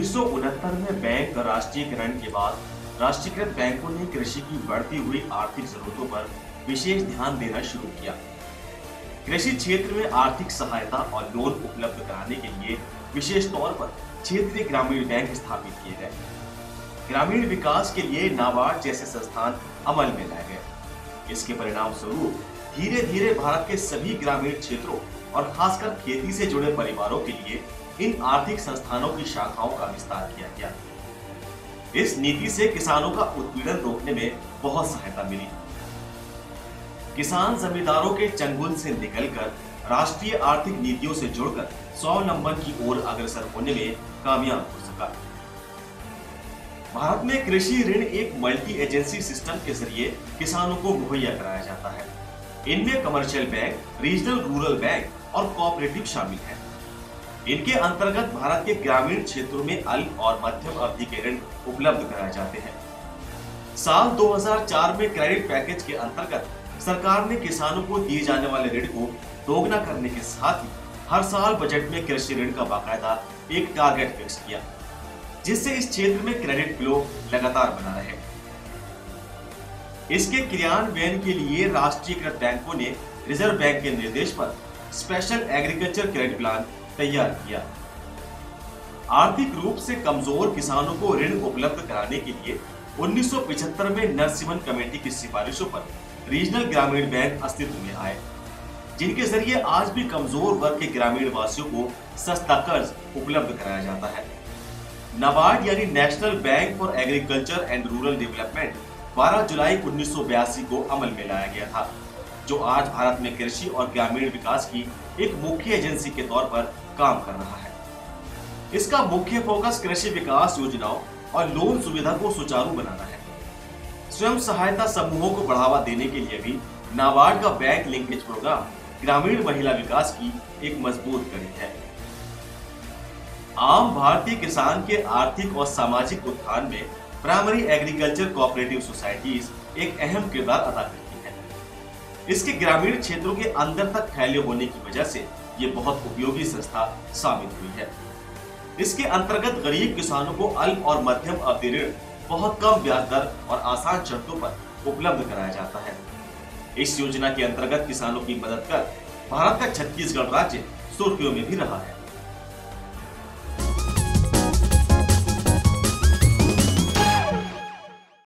1969 में बैंक राष्ट्रीयकरण के बाद राष्ट्रीयकृत बैंकों ने कृषि की बढ़ती हुई आर्थिक जरूरतों पर विशेष ध्यान देना शुरू किया। कृषि क्षेत्र में आर्थिक सहायता और लोन उपलब्ध कराने के लिए विशेष तौर पर क्षेत्रीय ग्रामीण बैंक स्थापित किए गए। ग्रामीण विकास के लिए नाबार्ड जैसे संस्थान अमल में लाए गए। इसके परिणाम स्वरूप धीरे धीरे भारत के सभी ग्रामीण क्षेत्रों और खासकर खेती से जुड़े परिवारों के लिए इन आर्थिक संस्थानों की शाखाओं का विस्तार किया गया। इस नीति से किसानों का उत्पीड़न रोकने में बहुत सहायता मिली। किसान जमींदारों के चंगुल से निकलकर राष्ट्रीय आर्थिक नीतियों से जुड़कर 100 नंबर की ओर अग्रसर होने में कामयाब हो सका। भारत में कृषि ऋण एक मल्टी एजेंसी सिस्टम के जरिए किसानों को मुहैया कराया जाता है। इनमें commercial bank, regional rural bank और कोऑपरेटिव शामिल हैं। इनके अंतर्गत भारत के ग्रामीण क्षेत्रों में अल्प और मध्यम अवधि के ऋण उपलब्ध कराए जाते हैं। साल 2004 में क्रेडिट पैकेज के अंतर्गत सरकार ने किसानों को दिए जाने वाले ऋण को दोगुना करने के साथ ही हर साल बजट में कृषि ऋण का बाकायदा एक टारगेट फिक्स किया, जिससे इस क्षेत्र में क्रेडिट फ्लो लगातार बना रहे। इसके क्रियान्वयन के लिए राष्ट्रीयकृत बैंकों ने रिजर्व बैंक के निर्देश पर स्पेशल एग्रीकल्चर क्रेडिट प्लान तैयार किया। आर्थिक रूप से कमजोर किसानों को ऋण उपलब्ध कराने के लिए 1975 में नरसिम्हन कमेटी की सिफारिशों पर रीजनल ग्रामीण बैंक अस्तित्व में आए, जिनके जरिए आज भी कमजोर वर्ग के ग्रामीण वासियों को सस्ता कर्ज उपलब्ध कराया जाता है। नाबार्ड यानी national bank for agriculture and rural development 12 जुलाई 1982 को अमल में लाया गया था, जो आज भारत में कृषि और ग्रामीण विकास की एक मुख्य एजेंसी के तौर पर काम कर रहा है। इसका मुख्य फोकस कृषि विकास योजनाओं और लोन सुविधा को सुचारू बनाना है। स्वयं सहायता समूहों को बढ़ावा देने के लिए भी नाबार्ड का बैंक लिंकेज प्रोग्राम ग्रामीण महिला विकास की एक मजबूत कड़ी है। आम भारतीय किसान के आर्थिक और सामाजिक उत्थान में प्राइमरी एग्रीकल्चर कोऑपरेटिव सोसाइटीज एक अहम किरदार अदा करती है। इसके ग्रामीण क्षेत्रों के अंदर तक फैले होने की वजह से ये बहुत उपयोगी संस्था साबित हुई है। इसके अंतर्गत गरीब किसानों को अल्प और मध्यम अवधि ऋण बहुत कम ब्याज दर और आसान शर्तों पर उपलब्ध कराया जाता है। इस योजना के अंतर्गत किसानों की मदद कर भारत का छत्तीसगढ़ राज्य सुर्खियों में भी रहा है।